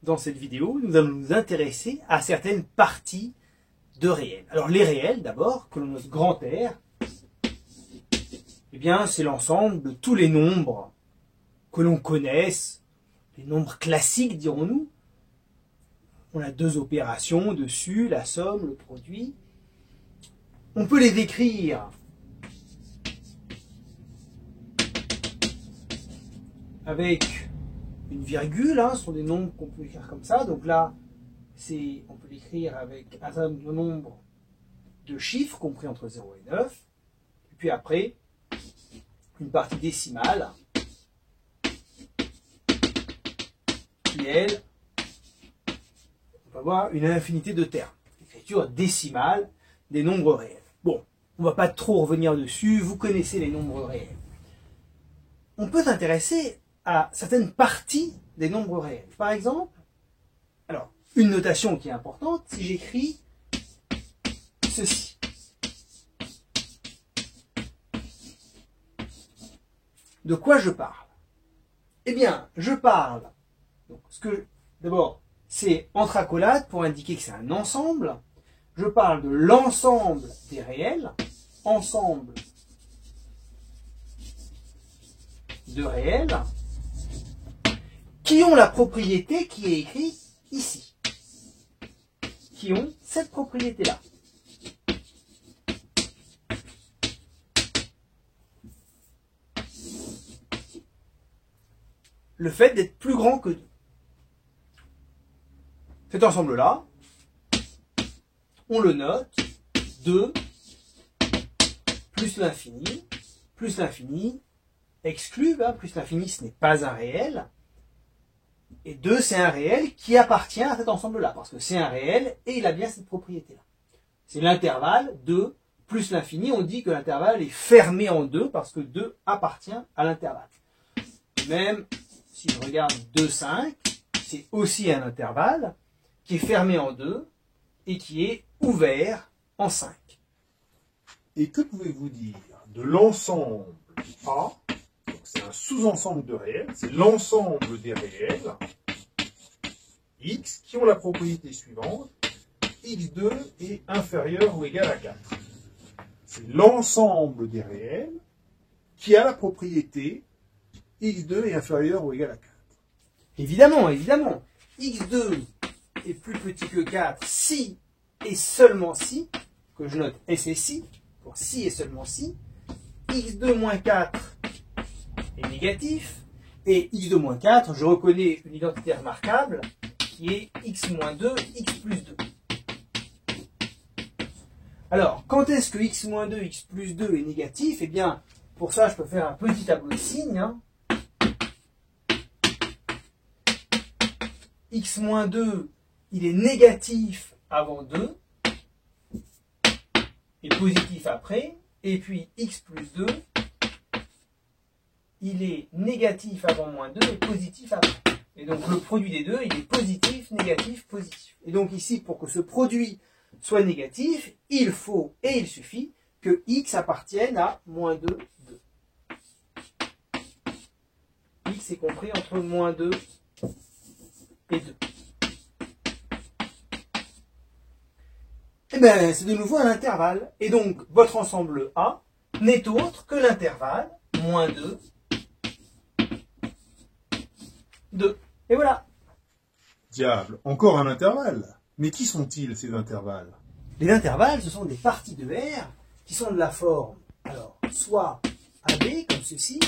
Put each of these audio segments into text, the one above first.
dans cette vidéo, nous allons nous intéresser à certaines parties de réels. Alors les réels, d'abord, que l'on note grand R, eh bien c'est l'ensemble de tous les nombres que l'on connaisse, les nombres classiques, dirons-nous. On a deux opérations dessus, la somme, le produit. On peut les écrire avec une virgule, hein, ce sont des nombres qu'on peut écrire comme ça. Donc là, on peut l'écrire avec un certain nombre de chiffres compris entre 0 et 9. Et puis après, une partie décimale qui, elle, on va avoir une infinité de termes. L'écriture décimale des nombres réels. Bon, on ne va pas trop revenir dessus, vous connaissez les nombres réels. On peut s'intéresser à certaines parties des nombres réels. Par exemple, alors, une notation qui est importante, si j'écris ceci. De quoi je parle? Eh bien, je parle, donc d'abord, c'est entre accolades pour indiquer que c'est un ensemble. Je parle de l'ensemble des réels, ensemble de réels, qui ont la propriété qui est écrite ici, qui ont cette propriété-là. Le fait d'être plus grand que 2. Cet ensemble-là, on le note 2 plus l'infini exclut, hein, plus l'infini ce n'est pas un réel, et 2 c'est un réel qui appartient à cet ensemble-là, parce que c'est un réel et il a bien cette propriété-là. C'est l'intervalle 2 plus l'infini, on dit que l'intervalle est fermé en 2 parce que 2 appartient à l'intervalle. Même si je regarde 2, 5, c'est aussi un intervalle qui est fermé en 2 et qui est ouvert en 5. Et que pouvez-vous dire de l'ensemble A? C'est un sous-ensemble de réels, c'est l'ensemble des réels X qui ont la propriété suivante, X2 est inférieur ou égal à 4. C'est l'ensemble des réels qui a la propriété X2 est inférieur ou égal à 4. Évidemment, évidemment. X2 est plus petit que 4 si et seulement si, que je note S et si, pour si et seulement si, X2 moins 4 est négatif, et X2 moins 4, je reconnais une identité remarquable, qui est X moins 2, X plus 2. Alors, quand est-ce que X moins 2, X plus 2 est négatif? Eh bien, pour ça, je peux faire un petit tableau de signes, hein. X moins 2, il est négatif avant 2, et positif après, et puis X plus 2, il est négatif avant moins 2 et positif après. Et donc le produit des deux, il est positif, négatif, positif. Et donc ici, pour que ce produit soit négatif, il faut et il suffit que X appartienne à moins 2, 2. X est compris entre moins 2 et 2. Eh bien, c'est de nouveau un intervalle. Et donc, votre ensemble A n'est autre que l'intervalle moins 2, 2. Et voilà. Diable, encore un intervalle. Mais qui sont-ils, ces intervalles? Les intervalles, ce sont des parties de R qui sont de la forme, alors, soit AB, comme ceci,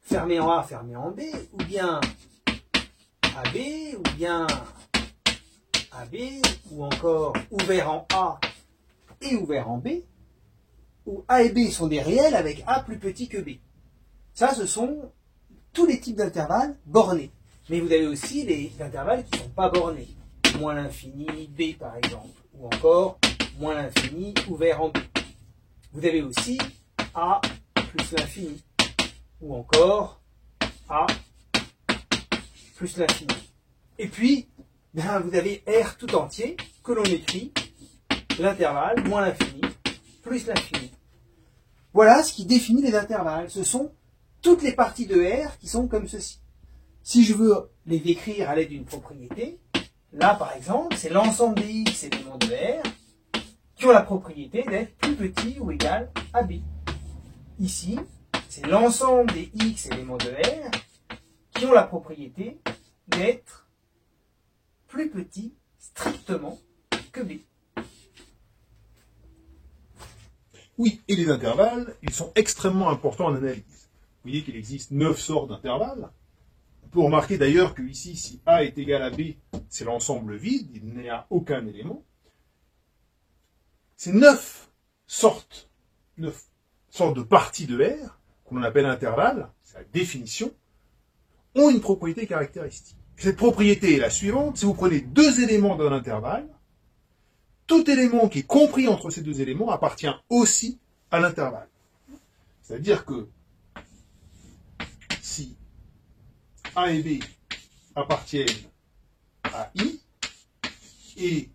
fermé en A, fermé en B, ou bien AB, ou bien AB, ou encore ouvert en A et ouvert en B, où A et B sont des réels avec A plus petit que B. Ça, ce sont tous les types d'intervalles bornés. Mais vous avez aussi les intervalles qui ne sont pas bornés. Moins l'infini, B par exemple, ou encore moins l'infini, ouvert en B. Vous avez aussi A plus l'infini, ou encore A plus l'infini. Et puis, ben, vous avez R tout entier que l'on écrit l'intervalle moins l'infini plus l'infini. Voilà ce qui définit les intervalles. Ce sont toutes les parties de R qui sont comme ceci. Si je veux les décrire à l'aide d'une propriété, Là, par exemple, c'est l'ensemble des x éléments de R qui ont la propriété d'être plus petit ou égal à B. Ici, c'est l'ensemble des x éléments de R qui ont la propriété d'être plus petit strictement que B. Oui, et les intervalles, ils sont extrêmement importants en analyse. Vous voyez qu'il existe 9 sortes d'intervalles. On peut remarquer d'ailleurs que ici, si A est égal à B, c'est l'ensemble vide, il n'y a aucun élément. Ces 9 sortes de parties de R, qu'on appelle intervalles, c'est la définition, ont une propriété caractéristique. Cette propriété est la suivante: si vous prenez deux éléments d'un intervalle, tout élément qui est compris entre ces deux éléments appartient aussi à l'intervalle. C'est-à-dire que si A et B appartiennent à I, et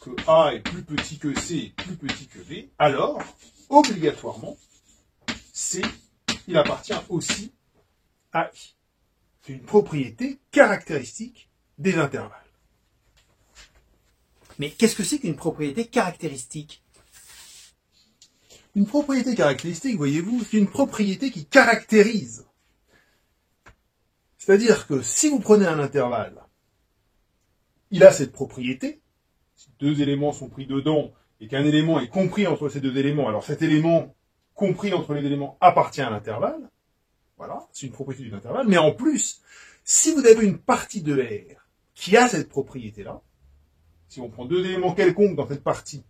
que A est plus petit que C, plus petit que B, alors, obligatoirement, C, il appartient aussi à I. C'est une propriété caractéristique des intervalles. Mais qu'est-ce que c'est qu'une propriété caractéristique? Une propriété caractéristique, voyez-vous, c'est une propriété qui caractérise. C'est-à-dire que si vous prenez un intervalle, il a cette propriété. Si deux éléments sont pris dedans et qu'un élément est compris entre ces deux éléments, alors cet élément compris entre les éléments appartient à l'intervalle. Voilà, c'est une propriété d'un intervalle. Mais en plus, si vous avez une partie de R qui a cette propriété-là, si on prend deux éléments quelconques dans cette partie,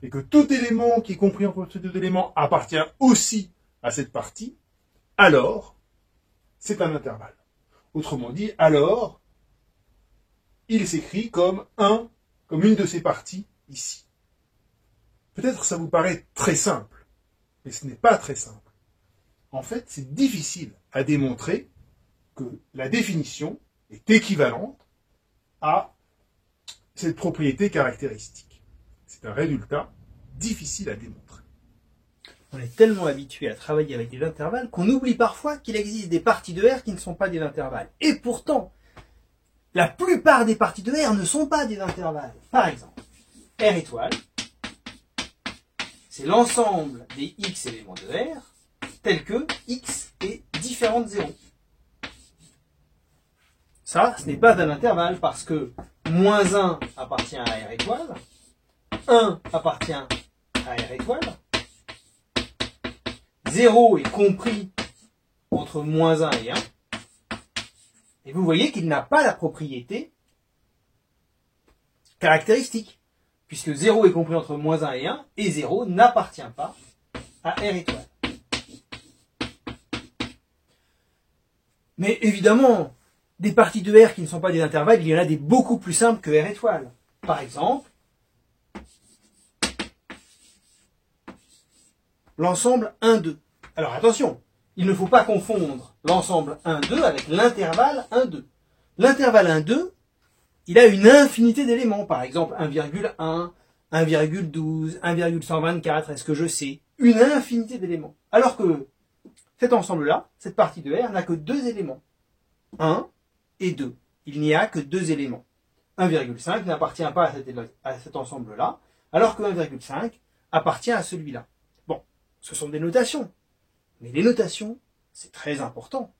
et que tout élément qui est compris entre ces deux éléments appartient aussi à cette partie, alors, c'est un intervalle. Autrement dit, alors, il s'écrit comme une de ces parties ici. Peut-être que ça vous paraît très simple, mais ce n'est pas très simple. En fait, c'est difficile à démontrer que la définition est équivalente à cette propriété caractéristique. C'est un résultat difficile à démontrer. On est tellement habitué à travailler avec des intervalles qu'on oublie parfois qu'il existe des parties de R qui ne sont pas des intervalles. Et pourtant, la plupart des parties de R ne sont pas des intervalles. Par exemple, R étoile, c'est l'ensemble des x éléments de R tels que x est différent de 0. Ça, ce n'est pas un intervalle parce que moins 1 appartient à R étoile, 1 appartient à R étoile, 0 est compris entre moins 1 et 1, et vous voyez qu'il n'a pas la propriété caractéristique, puisque 0 est compris entre moins 1 et 1, et 0 n'appartient pas à R étoile. Mais évidemment, des parties de R qui ne sont pas des intervalles, il y en a des beaucoup plus simples que R étoile. Par exemple, l'ensemble 1, 2. Alors attention, il ne faut pas confondre l'ensemble 1, 2 avec l'intervalle 1, 2. L'intervalle 1, 2, il a une infinité d'éléments. Par exemple, 1,1, 1,12, 1,124, est-ce que je sais? Une infinité d'éléments. Alors que cet ensemble-là, cette partie de R, n'a que deux éléments. 1 et 2. Il n'y a que deux éléments. 1,5 n'appartient pas à cet ensemble-là, alors que 1,5 appartient à celui-là. Bon, ce sont des notations. Mais les notations, c'est très important.